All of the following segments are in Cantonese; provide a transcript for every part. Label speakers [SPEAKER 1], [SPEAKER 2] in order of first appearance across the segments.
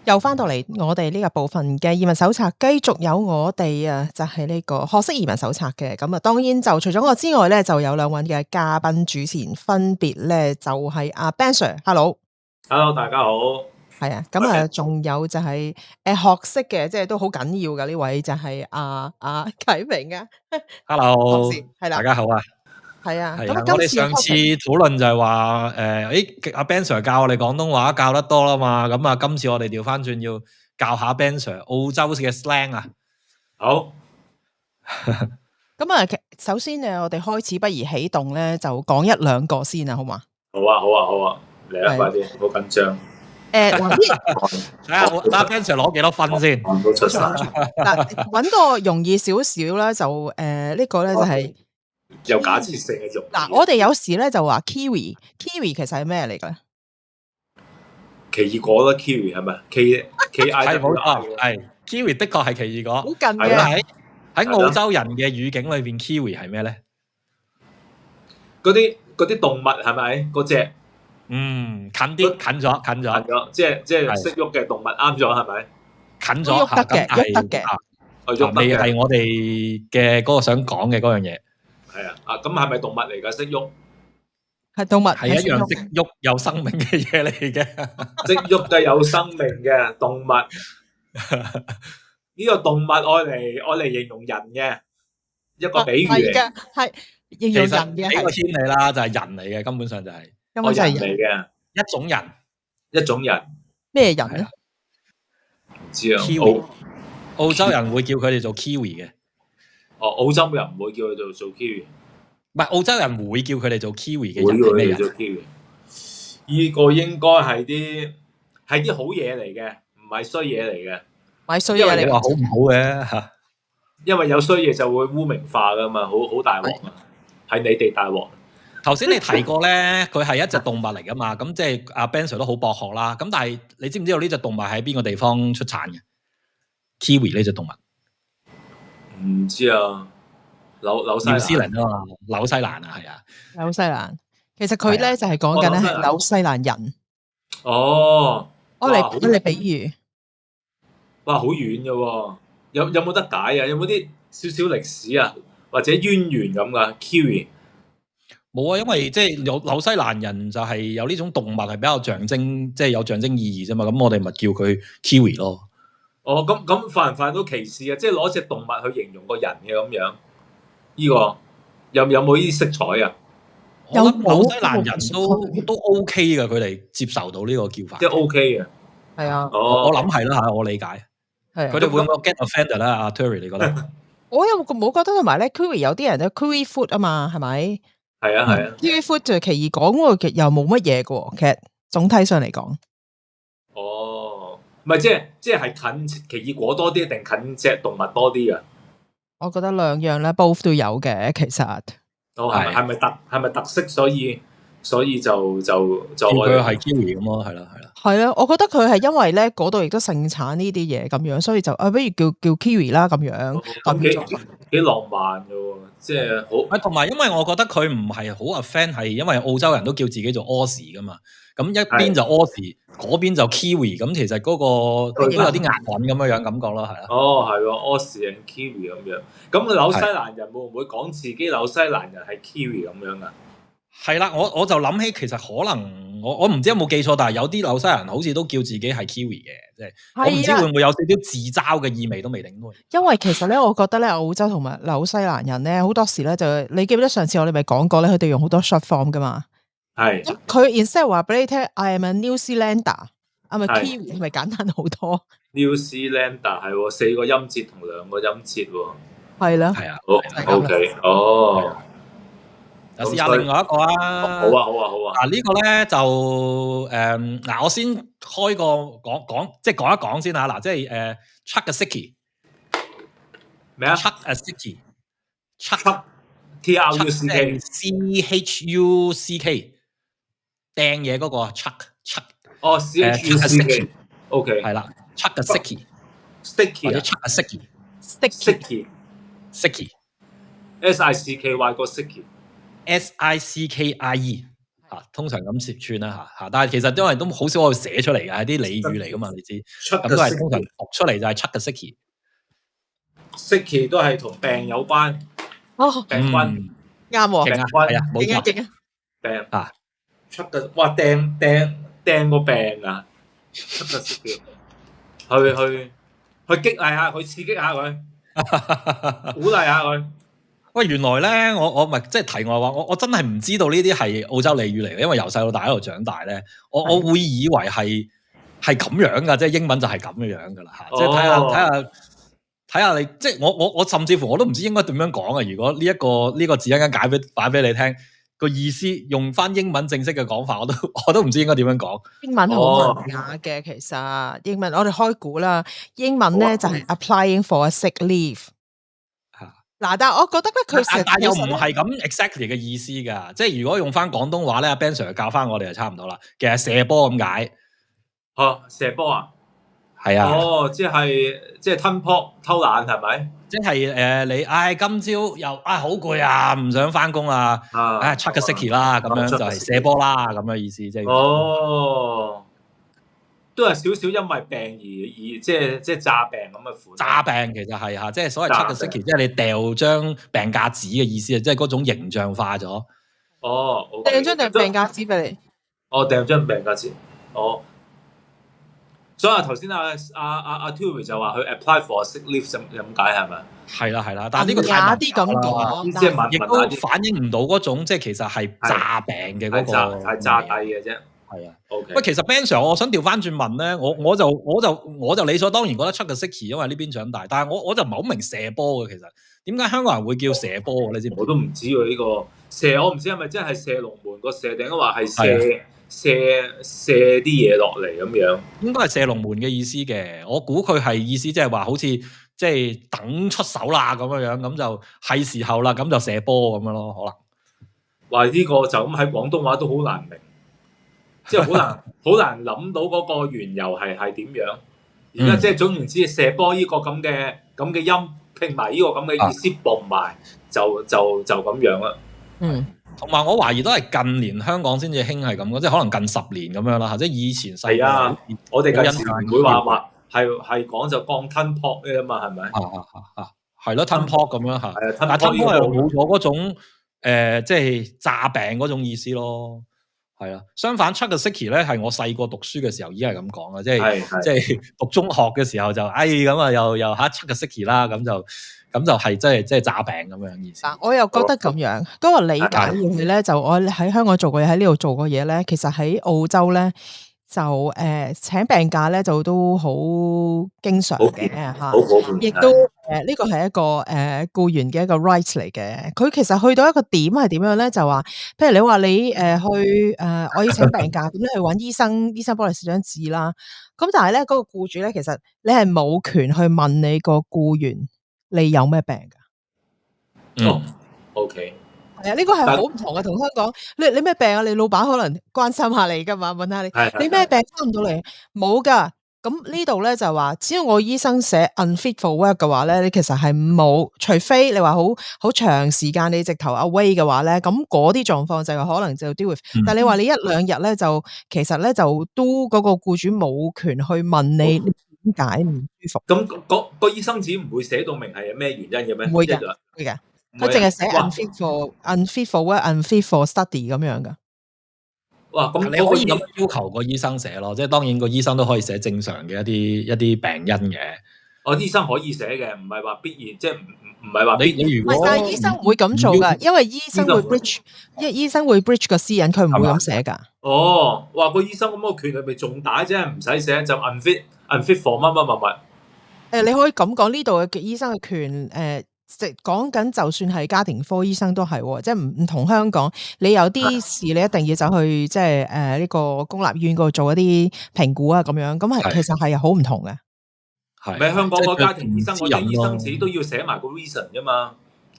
[SPEAKER 1] 又翻到嚟我哋呢個部分嘅移民手冊，繼續有我哋就係呢個學識移民手冊嘅。咁當然就除咗我之外咧，就有兩位嘅嘉賓主持人，分別咧就係阿 Ben Sir，Hello，
[SPEAKER 2] 大家好，
[SPEAKER 1] 係啊。咁仲有就係學識嘅，即係都好緊要嘅呢位就係阿啟明啊。
[SPEAKER 2] Hello，
[SPEAKER 1] 係啦，
[SPEAKER 2] 大家好啊。
[SPEAKER 1] 係啊。
[SPEAKER 2] 咁我哋上次討論就係話阿 Ben Sir 教我哋廣東話教得多啦嘛，咁啊今次我哋調翻轉要教下 Ben Sir 澳洲嘅 slang 啊。好。
[SPEAKER 1] 咁首先我哋開始不如起動咧，就講一兩個先啊，好嘛？
[SPEAKER 2] 好啊，嚟啊，快啲，好緊張。睇下阿 Ben Sir 攞幾多分先。冇出聲。
[SPEAKER 1] 嗱，揾個容易少少啦，就呢個咧就係
[SPEAKER 2] 有假設性嘅容易。
[SPEAKER 1] 嗱，我哋有時咧就話 kiwi 其實係咩嚟嘅咧？
[SPEAKER 2] 奇異果咯 ，kiwi 係咪 ？K-I
[SPEAKER 3] 係冇錯，係 kiwi 的確係奇異果。
[SPEAKER 1] 好近嘅。
[SPEAKER 3] 喺澳洲人嘅語境裏邊 kiwi 係咩咧？
[SPEAKER 2] 嗰啲動物係咪嗰隻？
[SPEAKER 3] 近咗，
[SPEAKER 2] 即係識喐嘅動物，啱咗係咪？
[SPEAKER 3] 近咗
[SPEAKER 1] 喐得嘅，
[SPEAKER 3] 未係我哋嘅嗰個想講嘅嗰樣嘢。
[SPEAKER 2] 係啊，咁係咪動物嚟㗎？識喐
[SPEAKER 1] 係動物，
[SPEAKER 3] 係一樣識喐有生命嘅嘢嚟嘅。
[SPEAKER 2] 識喐嘅有生命嘅動物。呢個動物愛嚟形容人嘅一個比喻嚟嘅，
[SPEAKER 1] 係形容人嘅。
[SPEAKER 3] 俾個天你啦，就係人嚟嘅，根本上就係
[SPEAKER 1] 根本就係
[SPEAKER 2] 人嚟嘅一種人。
[SPEAKER 1] 咩人咧？
[SPEAKER 2] 唔知啊。
[SPEAKER 3] 澳洲人會叫佢哋做 kiwi 嘅。
[SPEAKER 2] 澳洲人唔會叫佢做 kiwi。
[SPEAKER 3] 唔係，澳洲人會叫佢哋做 kiwi 嘅人
[SPEAKER 2] 係咩人？
[SPEAKER 3] 做
[SPEAKER 2] kiwi。呢個應該係啲好嘢嚟嘅，唔係衰嘢嚟嘅。
[SPEAKER 1] 咪衰嘢，
[SPEAKER 3] 你話好唔好嘅嚇？
[SPEAKER 2] 因為有衰嘢就會污名化噶嘛，好大鑊啊！係你哋大鑊。
[SPEAKER 3] 頭先你提過咧，佢係一隻動物嚟噶嘛？咁即係阿 Ben Sir 都好博學啦。咁但係你知唔知道呢隻動物喺邊個地方出產嘅 ？Kiwi 呢隻動物
[SPEAKER 2] 唔知啊，紐西蘭
[SPEAKER 3] 啊嘛，紐西蘭啊，係啊，
[SPEAKER 1] 紐西蘭。其實佢咧就係講緊咧係紐西蘭人。
[SPEAKER 2] 哦，
[SPEAKER 1] 我嚟比喻。
[SPEAKER 2] 哇，好遠嘅喎，有冇得解啊？有冇啲少少歷史啊，或者淵源咁噶 ？Kiwi
[SPEAKER 3] 冇啊，因為即係紐西蘭人就係有呢種動物係比較象徵，即係有象徵意義啫嘛。咁我哋咪叫佢 Kiwi 咯。
[SPEAKER 2] 哦，咁犯唔犯到歧視啊？即係攞隻動物去形容個人嘅咁樣，呢個有冇呢啲色彩啊？
[SPEAKER 3] 我諗紐西蘭人都 OK 嘅，佢哋接受到呢個叫法，
[SPEAKER 2] 即係 OK 嘅。
[SPEAKER 1] 係啊。
[SPEAKER 3] 我諗係啦嚇，我理解。
[SPEAKER 1] 係。
[SPEAKER 3] 佢哋會唔會 get offended 啦？阿 Terry 你覺得？
[SPEAKER 1] 我又冇覺得，同埋咧 kiwi 有啲人咧 kiwi food 啊嘛，係咪？
[SPEAKER 2] 係啊。
[SPEAKER 1] kiwi food 就奇異果嗰個又冇乜嘢嘅喎，其實總體上嚟講。
[SPEAKER 2] 哦，唔係即係近奇異果多啲定近隻動物多啲啊？
[SPEAKER 1] 我覺得兩樣咧 both 都有嘅，其實。
[SPEAKER 2] 係咪特色？所以就我
[SPEAKER 3] 佢係 kiwi 咁咯，係啦。
[SPEAKER 1] 係啦，我覺得佢係因為咧嗰度亦都盛產呢啲嘢咁樣，所以就不如叫 kiwi 啦咁樣。
[SPEAKER 2] 咁幾浪漫嘅喎，即係好。
[SPEAKER 3] 同埋因為我覺得佢唔係好 offend，係因為澳洲人都叫自己做 Aussie 噶嘛，咁一邊就 Aussie，嗰邊就 kiwi，咁其實嗰個都有啲押韻咁樣感覺咯，係啦。
[SPEAKER 2] 哦，係喎 ，Aussie and kiwi 咁樣。咁紐西蘭人會唔會講自己紐西蘭人係 kiwi 咁樣啊？
[SPEAKER 3] 係啦，我就諗起其實可能我唔知有冇記錯，但係有啲紐西人好似都叫自己係 kiwi 嘅，即係我唔知會唔會有少少自嘲嘅意味都未定。
[SPEAKER 1] 因為其實咧，我覺得咧澳洲同埋紐西蘭人咧好多時咧就你記唔記得上次我哋咪講過咧，佢哋用好多 short form 噶嘛。
[SPEAKER 2] 係。
[SPEAKER 1] 佢 instead 話俾你聽 I am a New Zealander， I'm a Kiwi， 係咪簡單好多
[SPEAKER 2] ？New Zealander 係喎，4個音節同2個音節喎。
[SPEAKER 1] 係啦。
[SPEAKER 3] 係啊。
[SPEAKER 2] 好 OK， 哦。
[SPEAKER 3] 就試下另外一個啊！
[SPEAKER 2] 好啊！
[SPEAKER 3] 呢個咧就我先開個講一講先嚇。即係chuck a sticky
[SPEAKER 2] 咩啊
[SPEAKER 3] ？chuck a sticky，chuck
[SPEAKER 2] TRUCK
[SPEAKER 3] CHUCK 掟嘢嗰個 chuck。
[SPEAKER 2] 哦，CHUCK，OK
[SPEAKER 3] 係啦 ，chuck a sticky，sticky 或者 chuck a
[SPEAKER 2] sticky，sticky
[SPEAKER 3] sticky，
[SPEAKER 2] SICKY 個 sticky。SICKIE
[SPEAKER 3] 通常咁切穿啦但係其實因為都好少可以寫出嚟嘅，係啲俚語嚟噶嘛，你知，咁都係通常讀出嚟就係 Chuck
[SPEAKER 2] 都係同病有關，病菌
[SPEAKER 1] 啱喎，
[SPEAKER 3] 勁啊，係啊，冇錯，
[SPEAKER 1] 勁啊，
[SPEAKER 2] 病
[SPEAKER 3] 啊
[SPEAKER 2] Chuck 嘅，哇掟個病啊 ，Chuck 去激勵下佢，刺激下佢，鼓勵下佢。
[SPEAKER 3] 喂，原來咧，我咪即係題外話，我真係唔知道呢啲係澳洲俚語嚟嘅，因為由細到大喺度長大咧，我會以為係咁樣噶，即係英文就係咁嘅樣噶啦即係睇下你，即係我甚至乎我都唔知應該點樣講啊！如果呢個字一陣間擺俾你聽個意思，用翻英文正式嘅講法，我都唔知應該點樣講。
[SPEAKER 1] 英文好文雅嘅，其實英文我哋開估啦，英文咧就係 applying for a sick leave。嗱，但係我覺得咧，
[SPEAKER 3] 但又唔係咁 exactly 嘅意思㗎，即係如果用翻廣東話咧，阿 Ben Sir 教翻我哋就差唔多啦。其實射波咁解，
[SPEAKER 2] 射波啊，
[SPEAKER 3] 係啊，
[SPEAKER 2] 即係吞泡偷懶係咪？
[SPEAKER 3] 即係你今朝又好攰啊，唔想翻工啊，chuck 個 sicky 啦，咁樣就係射波啦，咁嘅意思即係。
[SPEAKER 2] 都係少少因為病而即係詐病咁嘅款。
[SPEAKER 3] 詐病其實係即係所謂 chuck 個 sicky，即係你掉張病假紙嘅意思啊，即係嗰種形象化咗。
[SPEAKER 1] 掟張病假紙俾你。
[SPEAKER 2] 掟張病假紙。所以頭先阿 Tury 就話佢 apply for sick leave 咁解係咪？
[SPEAKER 3] 係啦，但係呢個太
[SPEAKER 1] 啲咁講，
[SPEAKER 2] 即係
[SPEAKER 3] 亦都反映唔到嗰種即係其實係詐病嘅嗰個
[SPEAKER 2] 係詐帝嘅啫。
[SPEAKER 3] 係啊，
[SPEAKER 2] OK。
[SPEAKER 3] 喂，其實 Ben Sir，我想調翻轉問咧，我就理所當然覺得出個 Sicky，因為呢邊長大，但係我就唔係好明射波嘅，其實點解香港人會叫射波嘅？你知唔知？
[SPEAKER 2] 我都唔知喎呢個射，我唔知係咪真係射龍門個射，定係話係射啲嘢落嚟咁樣？
[SPEAKER 3] 應該係射龍門嘅意思嘅，我估佢係意思即係話好似即係等出手啦咁樣，咁就係時候啦，咁就射波咁樣咯，可能。
[SPEAKER 2] 話呢個就咁喺廣東話都好難明。即係好難諗到嗰個緣由係點樣？而家即係總言之，射波呢個咁嘅音拼埋呢個咁嘅意思，搏埋就咁樣啦。
[SPEAKER 3] 同埋我懷疑都係近年香港先至興係咁嘅，即係可能近10年咁樣啦。即係以前細個。係啊，
[SPEAKER 2] 我哋近時唔會話係講就講吞泡嘅嘛，係咪？
[SPEAKER 3] 係咯，吞泡咁樣嚇。
[SPEAKER 2] 係啊，
[SPEAKER 3] 但吞泡又冇咗嗰種即係詐病嗰種意思咯。係啊，相反 chuck 個 sicky 咧係我細個讀書嘅時候已經係咁講啦，即係讀中學嘅時候就咁啊又chuck 個 sicky 啦，咁就係即係詐病咁樣意思。
[SPEAKER 1] 我又覺得咁樣，嗰個理解嘅咧就我喺香港做過嘢，喺呢度做過嘢咧，其實喺澳洲咧就請病假咧就都好經常嘅嚇，亦都呢個係一個僱員嘅一個 rights 嚟嘅。佢其實去到一個點係點樣咧？就話，譬如你話你去我要請病假，咁你去揾醫生，醫生幫你寫張紙啦。咁但係咧嗰個僱主咧，其實你係冇權去問你個僱員你有咩病㗎。
[SPEAKER 2] OK。
[SPEAKER 1] 係啊，呢個係好唔同嘅，同香港你咩病啊？你老闆可能關心下你噶嘛，問下你你咩病翻唔到嚟？冇噶。咁呢度咧就話，只要我醫生寫 unfit for work 嘅話咧，你其實係冇，除非你話好長時間你直頭 away 嘅話咧，咁嗰啲狀況就可能就 deal with。但係你話你1-2日咧，就其實咧就都嗰個僱主冇權去問你點解唔舒服。
[SPEAKER 2] 咁個醫生紙唔會寫到明係咩原因嘅咩？
[SPEAKER 1] 唔會嘅，會嘅。佢淨係寫 unfit for work、unfit for study 咁樣噶。
[SPEAKER 2] 哇！咁
[SPEAKER 3] 你可以咁要求個醫生寫咯，即係當然個醫生都可以寫正常嘅一啲病因嘅。
[SPEAKER 2] 醫生可以寫嘅，唔係話必然，即係唔係話
[SPEAKER 3] 你如果
[SPEAKER 1] 但係醫生唔會咁做噶，因為醫生會 breach 個私隱，佢唔會咁寫噶。
[SPEAKER 2] 話個醫生咁個權力咪仲大啫，唔使寫就 unfit for 乜。
[SPEAKER 1] 你可以咁講，呢度嘅醫生嘅權即係講緊，就算係家庭科醫生都係，即係唔同香港。你有啲事你一定要走去即係呢個公立醫院嗰度做一啲評估啊，咁樣咁其實係好唔同嘅。
[SPEAKER 2] 係香港個家庭醫生嗰啲醫生紙都要寫埋個 reason 㗎嘛，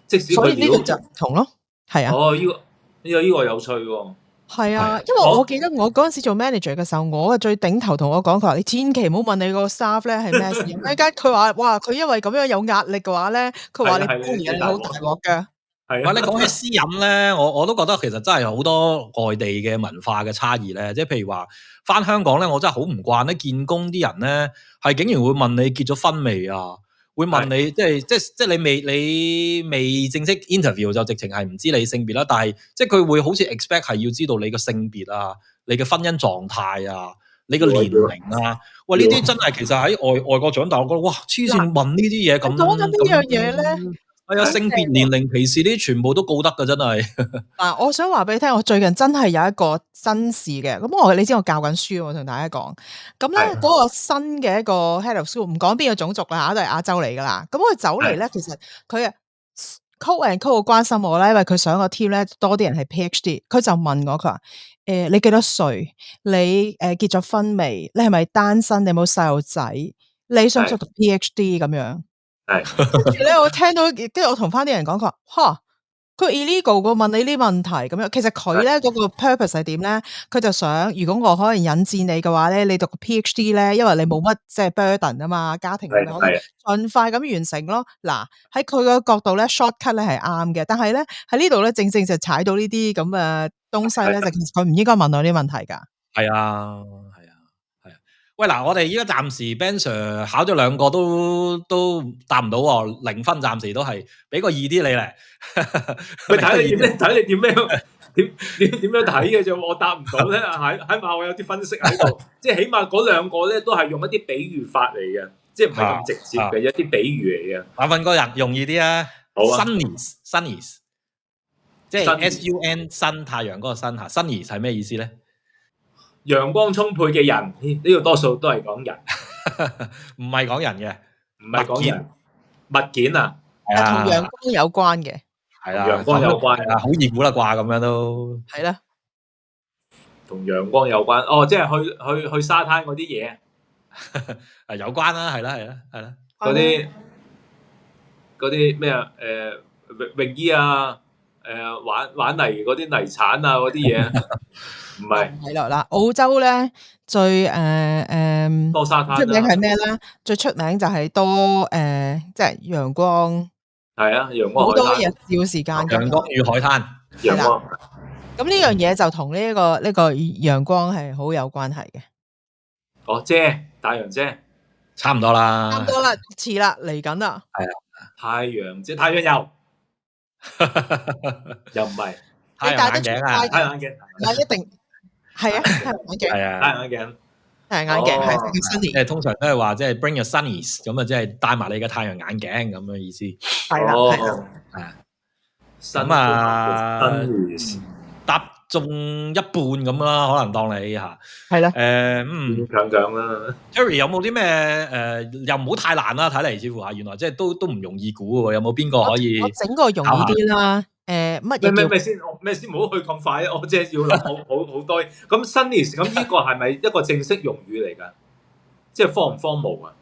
[SPEAKER 2] 即使
[SPEAKER 1] 所以呢個就唔同咯，係啊。
[SPEAKER 2] 呢個有趣喎。
[SPEAKER 1] 係啊，因為我記得我嗰陣時做 manager 嘅時候，我最頂頭同我講，佢話你千祈唔好問你個 staff 咧係咩事。一間佢話哇，佢因為咁樣有壓力嘅話咧，佢話你當年你好大鑊㗎。
[SPEAKER 2] 係
[SPEAKER 3] 喂，你講起私隱咧，我都覺得其實真係好多外地嘅文化嘅差異咧，即係譬如話翻香港咧，我真係好唔慣咧，見工啲人咧係竟然會問你結咗婚未啊？會問你即係你未正式 interview 就直情係唔知你性別啦，但係即係佢會好似 expect 係要知道你嘅性別啊、你嘅婚姻狀態啊、你嘅年齡啊，喂呢啲真係其實喺外國長大，我覺得哇黐線問呢啲嘢咁
[SPEAKER 1] 講緊呢樣嘢咧。
[SPEAKER 3] 係啊，性別、年齡、歧視呢啲全部都告得㗎，真係。
[SPEAKER 1] 嗱，我想話俾你聽，我最近真係有一個真事嘅。咁你知我教緊書，我同大家講。咁咧
[SPEAKER 2] 係
[SPEAKER 1] 嗰個新嘅一個 head of school，唔講邊個種族啦，都係亞洲嚟噶啦。咁佢走嚟咧，其實佢啊 call and call 好關心我啦，因為佢上個 team 咧多啲人係 PhD。佢就問我，佢話你幾多歲？你結咗婚未？你係咪單身？你有冇細路仔？你想唔想讀 PhD 咁樣？
[SPEAKER 2] 係
[SPEAKER 1] 跟住咧，我聽到，跟住我同翻啲人講，佢話吓。佢 illegal 個問你呢啲問題咁樣，其實佢咧嗰個 purpose 係點咧？佢就想，如果我可能引薦你嘅話咧，你讀個 PhD 咧，因為你冇乜即係 burden 啊嘛，家庭你可能盡快咁完成咯。嗱，喺佢個角度咧 shortcut 咧係啱嘅，但係咧喺呢度咧正正就踩到呢啲咁嘅東西咧，就其實佢唔應該問我呢啲問題㗎。
[SPEAKER 3] 係啊，係啊，係啊。喂，嗱，我哋依家暫時 Ben Sir 考咗2個都答唔到喎，0分暫時都係，俾個易啲你嚟。
[SPEAKER 2] 佢睇你點樣點樣睇嘅啫，我答唔到咧。喺碼我有啲分析喺度，即係起碼嗰2個咧都係用一啲比喻法嚟嘅，即係唔係咁直接嘅一啲比喻嚟嘅。
[SPEAKER 3] 我問個人容易啲啊。
[SPEAKER 2] 好啊
[SPEAKER 3] Sunnies，即係 sun 新太陽嗰個新嚇。Sunnies 係咩意思咧？
[SPEAKER 2] 陽光充沛嘅人，呢個多數都係講人，
[SPEAKER 3] 唔係講人嘅，
[SPEAKER 2] 唔係講人物件啊，
[SPEAKER 1] 同陽光有關嘅，
[SPEAKER 3] 係啦，
[SPEAKER 2] 陽光有關
[SPEAKER 3] 啊，好易估啦啩，咁樣都
[SPEAKER 1] 係啦，
[SPEAKER 2] 同陽光有關。哦，即係去沙灘嗰啲嘢，
[SPEAKER 3] 啊有關啦，係啦，
[SPEAKER 2] 嗰啲咩啊？泳衣啊，玩泥嗰啲泥鏟啊嗰啲嘢，唔係
[SPEAKER 1] 係啦嗱，澳洲咧最
[SPEAKER 2] 多沙灘
[SPEAKER 1] 出名係咩咧？最出名就係多即係陽光，
[SPEAKER 2] 係啊，陽光
[SPEAKER 1] 好多
[SPEAKER 2] 海灘，
[SPEAKER 1] 日照時間㗎嘛。
[SPEAKER 3] 陽光與海灘。
[SPEAKER 2] 陽光
[SPEAKER 1] 咁呢樣嘢就同呢個陽光係好有關係嘅。
[SPEAKER 2] 哦，太陽遮，
[SPEAKER 3] 差唔多啦，
[SPEAKER 1] 差唔多啦，遲啦，嚟緊啦。
[SPEAKER 3] 係啊，
[SPEAKER 2] 太陽遮，太陽油又唔係
[SPEAKER 3] 太陽眼鏡啊，
[SPEAKER 2] 太陽眼鏡，
[SPEAKER 1] 唔係一定係啊，太陽眼鏡，
[SPEAKER 3] 係啊，
[SPEAKER 2] 太陽眼鏡，
[SPEAKER 1] 太陽眼鏡係叫
[SPEAKER 3] 即
[SPEAKER 1] Sunny，
[SPEAKER 3] 係通常都係話即係 bring your sunnies 咁啊，即係戴埋你嘅太陽眼鏡咁嘅意思。
[SPEAKER 1] 係啦，係啦。
[SPEAKER 3] 係啊，
[SPEAKER 2] 新
[SPEAKER 3] 咁啊
[SPEAKER 2] 新
[SPEAKER 3] 答中一半咁啦，可能當你嚇
[SPEAKER 1] 係啦。
[SPEAKER 2] 強啦。
[SPEAKER 3] Terry 有冇啲咩又唔好太難啦？睇嚟似乎係原來即係都唔容易估喎。有冇邊個可以？
[SPEAKER 1] 我整個容易啲啦。乜嘢叫
[SPEAKER 2] 咩先？唔好去咁快啊！我即係要諗好多。咁 Sunnies 咁呢個係咪一個正式用語嚟㗎？即係荒唔荒謬啊？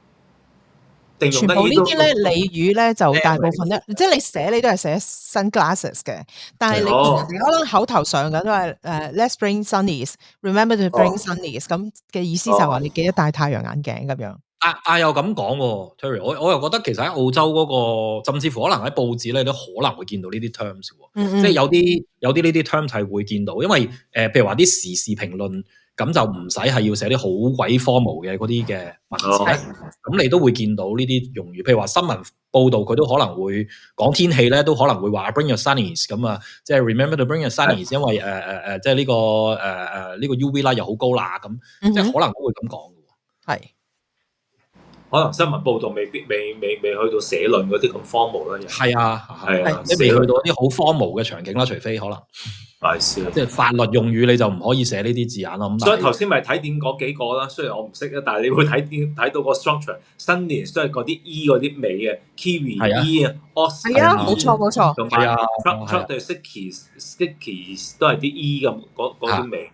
[SPEAKER 2] 定用得
[SPEAKER 1] 全部呢啲咧俚語咧就大部分咧，即係你寫你都係寫 sunglasses 嘅，但係你可能口頭上緊都係let's bring sunnies，remember to bring sunnies，咁嘅意思就係話你記得戴太陽眼鏡咁樣。
[SPEAKER 3] 但又咁講喎，Terry，我又覺得其實喺澳洲嗰個，甚至乎可能喺報紙咧都可能會見到呢啲 terms 喎，即係有啲呢啲 terms 係會見到，因為譬如話啲時事評論咁就唔使係要寫啲好鬼 formal 嘅嗰啲嘅文字咧，咁你都會見到呢啲用語，譬如話新聞報導佢都可能會講天氣咧，都可能會話 bring your sunnies 咁啊，即係 remember to bring your sunnies，因為即係呢個 UV 啦又好高啦咁，即係可能都會咁講嘅喎。
[SPEAKER 1] 係。
[SPEAKER 2] 可能新聞報導未去到社論嗰啲咁荒謬啦。
[SPEAKER 3] 係啊，
[SPEAKER 2] 即
[SPEAKER 3] 係未去到一啲好荒謬嘅場景啦，除非可能即係法律用語你就唔可以寫呢啲字眼咯。
[SPEAKER 2] 所以頭先咪睇點嗰幾個啦，雖然我唔識啊，但係你會睇到個 structure，Sunnies 都係嗰啲 E 嗰啲尾嘅 Kiwi E 啊
[SPEAKER 1] 係啊，冇錯。
[SPEAKER 2] 同埋 Truck 對 Stickies 都係啲 E 咁嗰啲尾，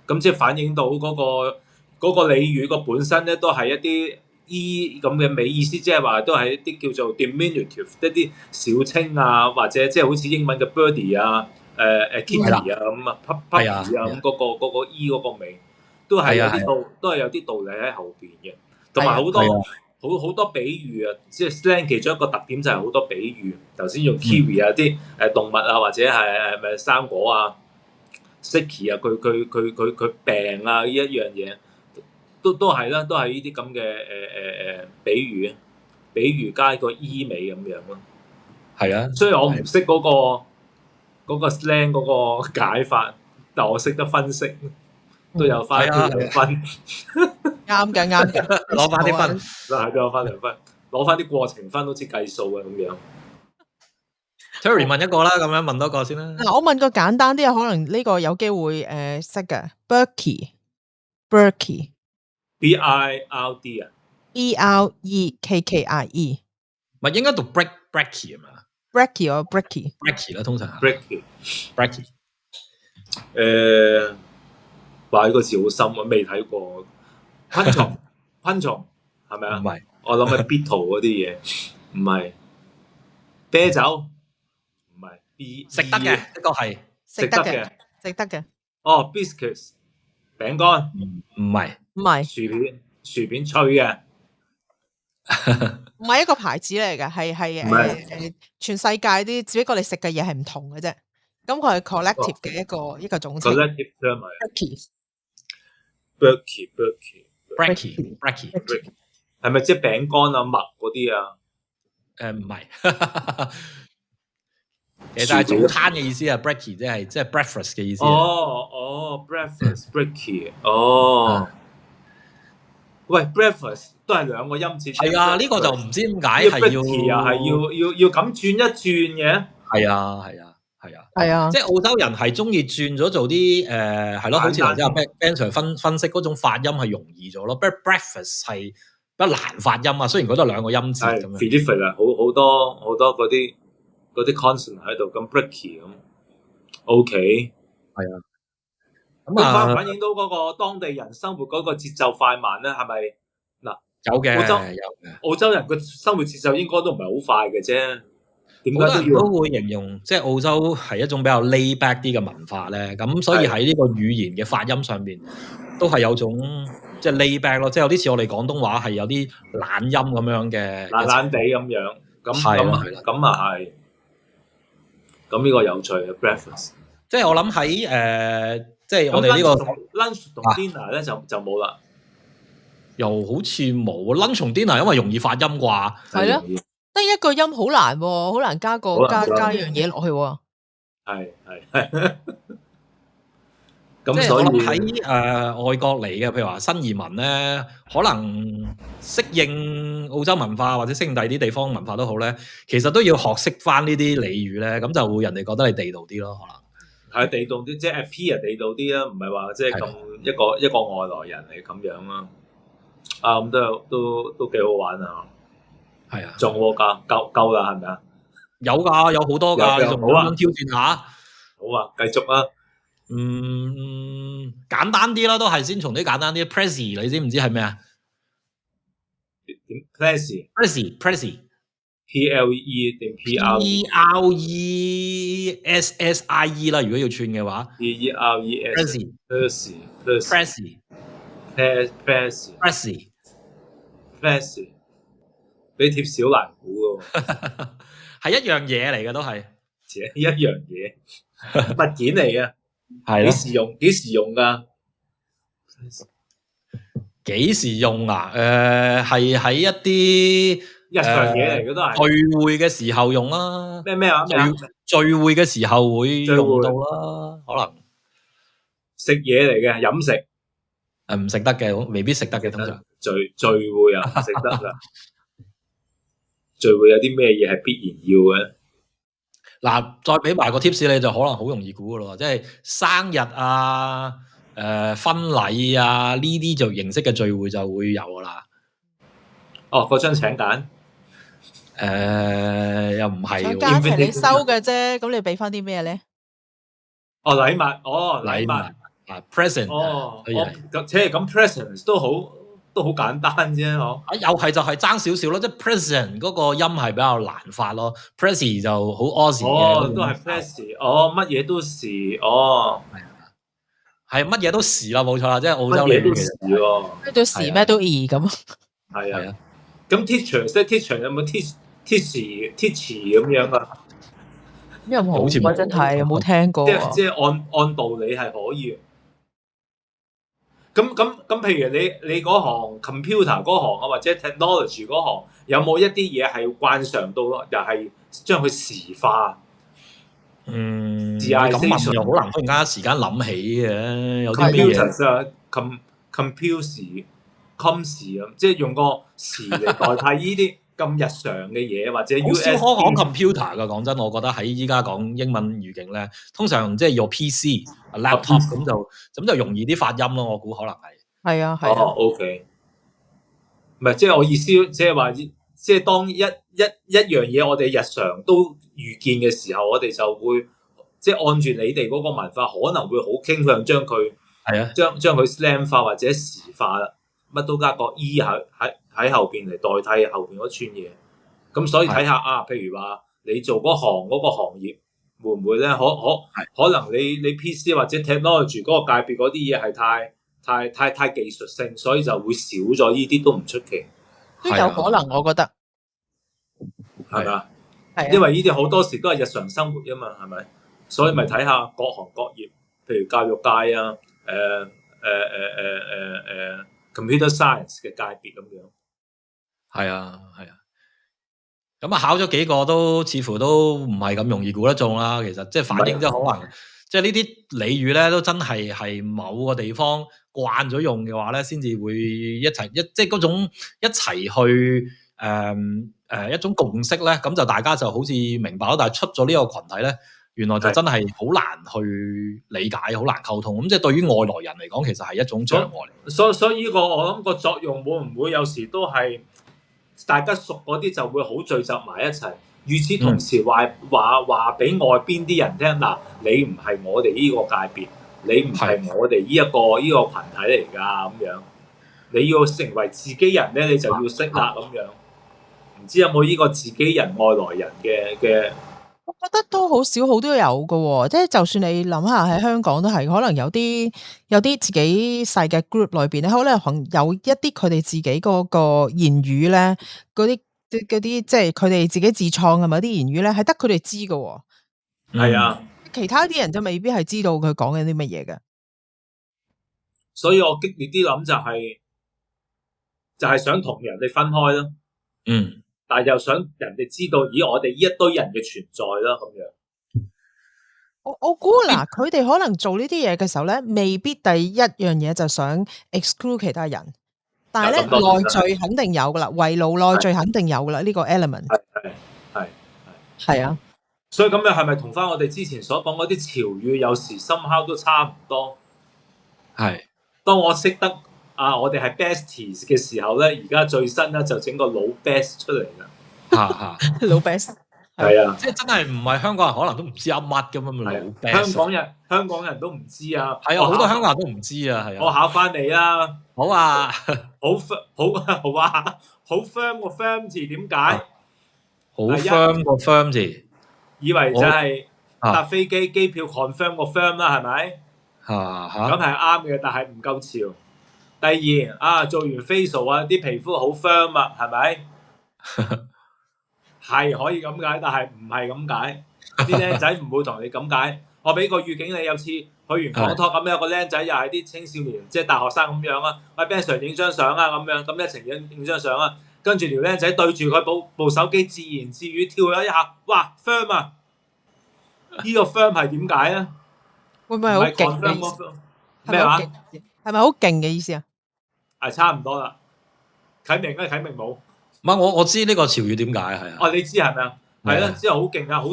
[SPEAKER 2] 咁即係反映到嗰個俚語個本身咧都係一啲E 咁嘅尾，意思即係話都係一啲叫做 diminutive 一啲小稱啊，或者即係好似英文嘅 birdie 啊、kitty 啊咁啊、puppy 啊咁嗰個 E 嗰個尾都係有啲道理喺後邊嘅，同埋好多好多比喻啊，即係 slang 其中一個特點就係好多比喻。頭先用 kiwi 啊啲動物啊，或者係咪生果啊 ，sicky 啊，佢病啊呢一樣嘢，都係啦，都係呢啲咁嘅比喻，比喻加個醫美咁樣咯。
[SPEAKER 3] 係啊，
[SPEAKER 2] 雖然我唔識嗰個 slang 嗰個解法，但我識得分析，都有翻2分。
[SPEAKER 1] 啱嘅，啱嘅，
[SPEAKER 3] 攞翻啲分，
[SPEAKER 2] 係都有翻2分，攞翻啲過程分，好似計數啊咁樣。
[SPEAKER 3] Terry 問一個啦，咁樣問多個先啦。
[SPEAKER 1] 嗱，我問個簡單啲啊，可能呢個有機會識嘅 Berkey
[SPEAKER 2] BIRD 啊
[SPEAKER 1] BREKKIE
[SPEAKER 3] 咪應該讀 breaky 係嘛
[SPEAKER 1] Berkey 或 Berkey
[SPEAKER 3] ？breaky 啦，通常係
[SPEAKER 2] breaky。
[SPEAKER 3] breaky
[SPEAKER 2] 話呢個字好深，我未睇過。昆蟲係咪啊？
[SPEAKER 3] 唔係，
[SPEAKER 2] 我諗係 beetle 嗰啲嘢，唔係啤酒，唔係 B
[SPEAKER 3] 食得嘅，的確係
[SPEAKER 1] 食得嘅，食得嘅。
[SPEAKER 2] 哦 biscuits 餅乾，
[SPEAKER 3] 唔係
[SPEAKER 1] 唔係
[SPEAKER 2] 薯片脆嘅，
[SPEAKER 1] 唔係一個牌子嚟嘅，係全世界啲，只不過你食嘅嘢係唔同嘅啫。咁佢係 collective 嘅一個總稱。
[SPEAKER 2] collective term 係
[SPEAKER 3] breaky
[SPEAKER 2] 係咪即係餅乾啊、麥嗰啲啊？
[SPEAKER 3] 唔係，其實係早餐嘅意思啊。breaky 即係 breakfast 嘅意思。
[SPEAKER 2] breakfast breaky 哦。喂 breakfast 都係2個音節。
[SPEAKER 3] 係啊，呢個就唔知點解係要
[SPEAKER 2] 又係要咁轉一轉嘅。
[SPEAKER 3] 係啊，即係澳洲人係中意轉咗做啲係咯，好似頭先阿 Ben Sir 分析嗰種發音係容易咗咯。breakfast 係比較難發音啊，雖然嗰度2個音節咁樣。
[SPEAKER 2] 係啊，好多嗰啲 consonant 喺度，咁 breaky 咁 OK。
[SPEAKER 3] 係啊，
[SPEAKER 2] 咁反映到嗰個當地人生活嗰個節奏快慢咧，係咪嗱？
[SPEAKER 3] 有嘅，
[SPEAKER 2] 澳洲人個生活節奏應該都唔係好快嘅啫。點解
[SPEAKER 3] 好多人都會形容，即係澳洲係一種比較 lay back 啲嘅文化咧。咁所以喺呢個語言嘅發音上邊，都係有種即係 lay back 咯，即係有啲似我哋廣東話係有啲懶音咁樣嘅，
[SPEAKER 2] 懶地咁樣。咁係。咁呢個有趣嘅 breakfast。
[SPEAKER 3] 即係我諗喺即係我哋呢個
[SPEAKER 2] lunch 同 dinner 咧就冇啦。
[SPEAKER 3] 又好似冇 lunch 同 dinner，因為容易發音啩。
[SPEAKER 1] 係咯。得一個音好難喎，好難加一樣嘢落去喎。
[SPEAKER 2] 係。
[SPEAKER 3] 即係我諗喺外國嚟嘅，譬如話新移民咧，可能適應澳洲文化或者適應第二啲地方文化都好咧，其實都要學識翻呢啲俚語咧，咁就會人哋覺得你地道啲咯，可能。係
[SPEAKER 2] 地道啲，即係 appear 地道啲啦，唔係話即係咁一個外來人嚟咁樣啦。咁都幾好玩啊！
[SPEAKER 3] 係啊，
[SPEAKER 2] 仲喎夠啦，係咪啊？
[SPEAKER 3] 有㗎，有好多㗎，你仲好想挑戰下？
[SPEAKER 2] 好啊，繼續啊！
[SPEAKER 3] 簡單啲啦，都係先從啲簡單啲。Prezi 你知唔知係咩啊？
[SPEAKER 2] 點 Prezi PLE 定
[SPEAKER 3] PRESSIE 啦，如果要串嘅話。
[SPEAKER 2] Prezi 俾貼士好難估㗎喎。
[SPEAKER 3] 係一樣嘢嚟嘅都係。
[SPEAKER 2] 一樣嘢物件嚟嘅。
[SPEAKER 3] 係
[SPEAKER 2] 幾時用㗎？
[SPEAKER 3] 幾時用啊？係喺一啲
[SPEAKER 2] 日常嘢嚟嘅都係。
[SPEAKER 3] 聚會嘅時候用啦。
[SPEAKER 2] 咩啊？
[SPEAKER 3] 聚會嘅時候會用到啦，可能。
[SPEAKER 2] 食嘢嚟嘅，飲食。
[SPEAKER 3] 唔食得嘅，未必食得嘅通常。
[SPEAKER 2] 聚會啊，唔食得㗎。聚會有啲咩嘢係必然要嘅？
[SPEAKER 3] 嗱，再俾埋個 tips 你就可能好容易估噶咯，即係生日啊、婚禮啊呢啲就形式嘅聚會就會有噶啦。
[SPEAKER 2] 嗰張請柬？
[SPEAKER 3] 又唔係。
[SPEAKER 1] 請柬係你收嘅啫，咁你俾翻啲咩咧？
[SPEAKER 2] 禮物。
[SPEAKER 3] 禮物present。
[SPEAKER 2] 咁 present 都好簡單啫，
[SPEAKER 3] 又係就係爭少少咯，即係 present 嗰個音係比較難發咯 ，prezi 就好 Aussie 嘅。
[SPEAKER 2] 都係 prezi。乜嘢都時。
[SPEAKER 3] 係乜嘢都時啦，冇錯啦，即係澳洲嚟嘅。
[SPEAKER 2] 乜嘢都時喎。
[SPEAKER 1] 咩都時咩都易咁。
[SPEAKER 2] 係啊。咁 teacher 有冇 teach 咁樣啊？
[SPEAKER 1] 有冇
[SPEAKER 3] 好似
[SPEAKER 1] 啊？真係有冇聽過啊？
[SPEAKER 2] 即係按道理係可以。咁，譬如你嗰行 computer 嗰行啊，或者 technology 嗰行，有冇一啲嘢係慣常到，又係將佢時化？
[SPEAKER 3] 你咁問又好難忽然間一時間諗起嘅，有啲咩嘢
[SPEAKER 2] computers 啊，compute 時 com 時啊，即係用個時嚟代替呢啲咁日常嘅嘢，或者
[SPEAKER 3] 好少
[SPEAKER 2] USB
[SPEAKER 3] 可講 computer 㗎。講真，我覺得喺依家講英文語境咧，通常即係用 PC、laptop 咁就容易啲發音咯。我估可能係。
[SPEAKER 1] 係啊，係
[SPEAKER 2] 哦
[SPEAKER 1] 啊。
[SPEAKER 2] ，OK，唔係即係我意思，即係話，即係當一樣嘢我哋日常都遇見嘅時候，我哋就會即係按住你哋嗰個文化，可能會好傾向將佢
[SPEAKER 3] 係啊，
[SPEAKER 2] 將佢 slang 化或者時化啦，乜都加個 E 喺後邊嚟代替後邊嗰串嘢。咁所以睇下啊，譬如話你做嗰個行業會唔會咧？可能你 PC 或者 technology 嗰個界別嗰啲嘢係太技術性，所以就會少咗呢啲都唔出奇，
[SPEAKER 1] 都有可能，我覺得
[SPEAKER 2] 係咪啊？
[SPEAKER 1] 係啊。
[SPEAKER 2] 因為呢啲好多時都係日常生活啊嘛，係咪？所以咪睇下各行各業，譬如教育界啊，computer science 嘅界別咁樣。
[SPEAKER 3] 係啊，係啊。咁啊，考咗幾個都似乎都唔係咁容易估得中啦。其實即係反映咗可能，即係呢啲俚語咧，都真係某個地方慣咗用嘅話咧，先至會即係嗰種一齊去一種共識咧。咁就大家就好似明白咯。但係出咗呢個群體咧，原來就真係好難去理解，好難溝通。咁即係對於外來人嚟講，其實係一種障礙。
[SPEAKER 2] 所以呢個我諗個作用會唔會有時都係大家熟嗰啲就會好聚集埋一齊。與此同時話俾外邊啲人聽，嗱，你唔係我哋呢個界別，你唔係我哋呢個群體嚟㗎咁樣。你要成為自己人咧，你就要識啦咁樣。唔知有冇呢個自己人外來人嘅？
[SPEAKER 1] 我覺得都好少，好都有㗎喎。即係就算你諗下喺香港都係，可能有啲自己細嘅 group 裏邊咧，可能有一啲佢哋自己嗰個言語咧，嗰啲即係佢哋自己自創嘅某啲言語咧，係得佢哋知㗎喎。
[SPEAKER 2] 係啊，
[SPEAKER 1] 其他啲人就未必係知道佢講緊啲乜嘢嘅。
[SPEAKER 2] 所以我激烈啲諗就係想同人哋分開咯。但係又想人哋知道，咦，我哋呢一堆人嘅存在啦，咁樣。
[SPEAKER 1] 我估嗱，佢哋可能做呢啲嘢嘅時候咧，未必第一樣嘢就想 exclude 其他人，但係咧內聚肯定有噶啦，圍爐內聚肯定有噶啦，呢個 element。係啊。
[SPEAKER 2] 所以咁樣係咪同翻我哋之前所講嗰啲潮語有時somehow都差唔多？係。當我識得我哋係 besties 嘅時候咧，而家最新咧就整個老 best 出嚟啦。
[SPEAKER 1] 老 best。
[SPEAKER 2] 係啊，
[SPEAKER 3] 即係真係唔係香港人可能都唔知噏乜咁樣老 best。
[SPEAKER 2] 香港人都唔知啊。
[SPEAKER 3] 係啊，好多香港人都唔知啊。係啊。
[SPEAKER 2] 我考翻你啦。
[SPEAKER 3] 好啊。
[SPEAKER 2] 好啊，好 firm 個 firm 字點解？
[SPEAKER 3] 好 firm 個 firm 字。
[SPEAKER 2] 以為就係搭飛機機票 confirm 個 firm 啦，係咪？咁係啱嘅，但係唔夠潮。第二做完 facial 啊，啲皮膚好 firm 啊，係咪？係可以咁解，但係唔係咁解。啲僆仔唔會同你咁解。我俾個預警你，有次去完講拖咁，有個僆仔又係啲青少年，即係大學生咁樣啊。喂 Ben Sir 影張相啊，咁樣咁一齊影張相啊。跟住條僆仔對住佢部手機自言自語跳咗一下，哇 firm 啊！呢個 firm 係點解咧？
[SPEAKER 1] 會唔會好勁嘅意思？咩話？係咪好勁嘅意思啊？
[SPEAKER 2] 係差唔多啦。啟明冇。
[SPEAKER 3] 唔係我知呢個潮語點解係啊？
[SPEAKER 2] 你知係咪啊？係啦，之後好勁啊，好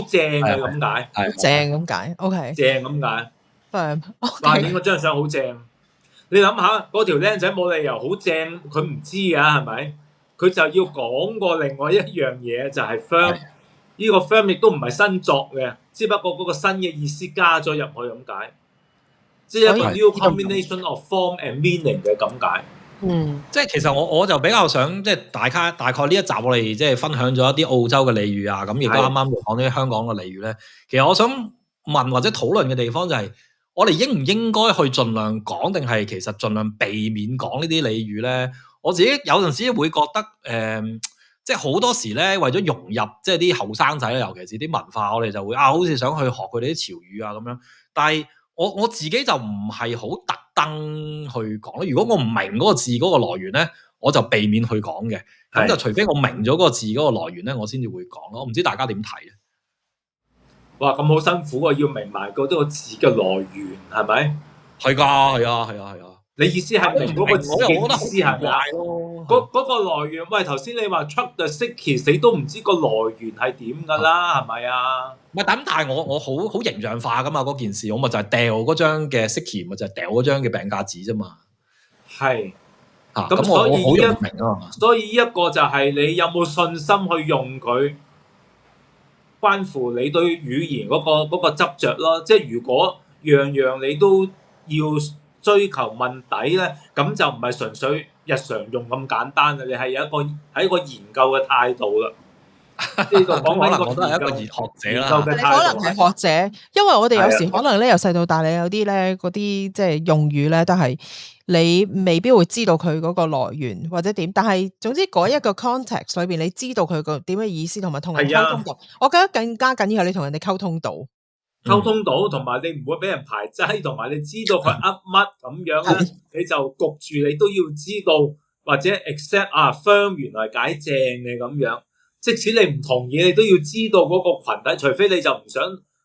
[SPEAKER 2] 正嘅咁解。
[SPEAKER 1] 好正咁解 ，OK。
[SPEAKER 2] 正咁解。
[SPEAKER 1] firm。
[SPEAKER 2] 哇！影嗰張相好正。你諗下，嗰條僆仔冇理由好正，佢唔知㗎係咪？佢就要講過另外一樣嘢，就係 firm。呢個 firm 亦都唔係新作嘅，只不過嗰個新嘅意思加咗入去咁解，即係一個 new combination of form and meaning 嘅咁解。
[SPEAKER 3] 即係其實我就比較想即係大概呢一集我哋即係分享咗一啲澳洲嘅俚語啊，咁亦都啱啱講啲香港嘅俚語咧。其實我想問或者討論嘅地方就係，我哋應唔應該去盡量講，定係其實盡量避免講呢啲俚語咧？我自己有陣時會覺得即係好多時咧，為咗融入即係啲後生仔咧，尤其是啲文化，我哋就會好似想去學佢哋啲潮語啊咁樣。但係我自己就唔係好特登去講咯。如果我唔明嗰個字嗰個來源咧，我就避免去講嘅。咁就除非我明咗嗰個字嗰個來源咧，我先至會講咯。我唔知大家點睇啊？
[SPEAKER 2] 哇！咁好辛苦啊，要明埋嗰個字嘅來源係咪？
[SPEAKER 3] 係㗎，係啊，係啊，係啊。
[SPEAKER 2] 你意思係明嗰個字嘅意思係咪啊？嗰個來源，喂，頭先你話 Chuck the Sicky，你都唔知個來源係點㗎啦，係咪啊？
[SPEAKER 3] 唔係，但係我好形象化㗎嘛嗰件事，我咪就係掉嗰張嘅 Sicky，咪就係掉嗰張嘅病假紙啫嘛。
[SPEAKER 2] 係。
[SPEAKER 3] 咁所以好容易明啊。
[SPEAKER 2] 所以呢一個就係你有冇信心去用佢，關乎你對語言嗰個執着咯。即係如果樣樣你都要追求問底咧，咁就唔係純粹日常用咁簡單嘅，你係有一個研究嘅態度啦。呢個講緊
[SPEAKER 3] 我都係一個學者啦。
[SPEAKER 1] 你可能係學者，因為我哋有時可能咧由細到大，你有啲咧嗰啲即係用語咧都係你未必會知道佢嗰個來源或者點，但係總之嗰一個 context 裏邊，你知道佢個點嘅意思，同埋同人溝通到，我覺得更加緊要係你同人哋溝通到。
[SPEAKER 2] 溝通到，同埋你唔會俾人排擠，同埋你知道佢噏乜咁樣咧，你就焗住你都要知道，或者 accept firm 原來解正嘅咁樣。即使你唔同意，你都要知道嗰個群體，除非你就唔想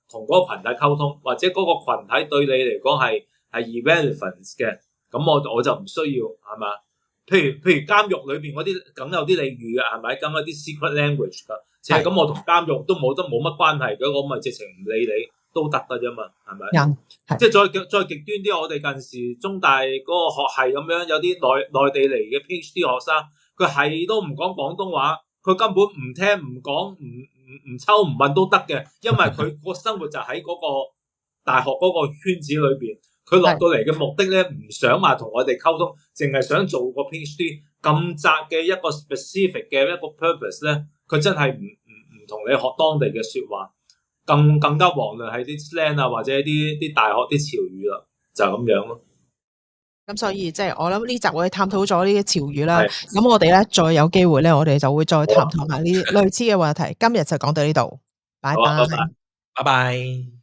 [SPEAKER 2] 同嗰個群體溝通，或者嗰個群體對你嚟講係 irrelevant 嘅，咁我就唔需要係嘛？譬如監獄裏邊嗰啲，梗有啲俚語嘅係咪？梗有啲 secret language 㗎，就係咁我同監獄都冇乜關係嘅，我咪直情唔理你都得㗎啫嘛，係咪？即係再極端啲，我哋近時中大嗰個學系咁樣，有啲內地嚟嘅 PhD 學生，佢係都唔講廣東話。佢根本唔聽唔講唔抽唔問都得嘅，因為佢個生活就喺嗰個大學嗰個圈子裏邊。佢落到嚟嘅目的咧，唔想話同我哋溝通，淨係想做個 PhD 咁窄嘅一個 specific 嘅一個 purpose 咧，佢真係唔同你學當地嘅説話，更加遑論係啲 slang 啊，或者啲大學啲潮語啦，就咁樣咯。
[SPEAKER 1] 咁所以即係我諗呢集我哋探討咗呢啲潮語啦，咁我哋咧再有機會咧，我哋就會再探討下呢啲類似嘅話題。今日就講到呢度，拜拜，
[SPEAKER 3] 拜拜。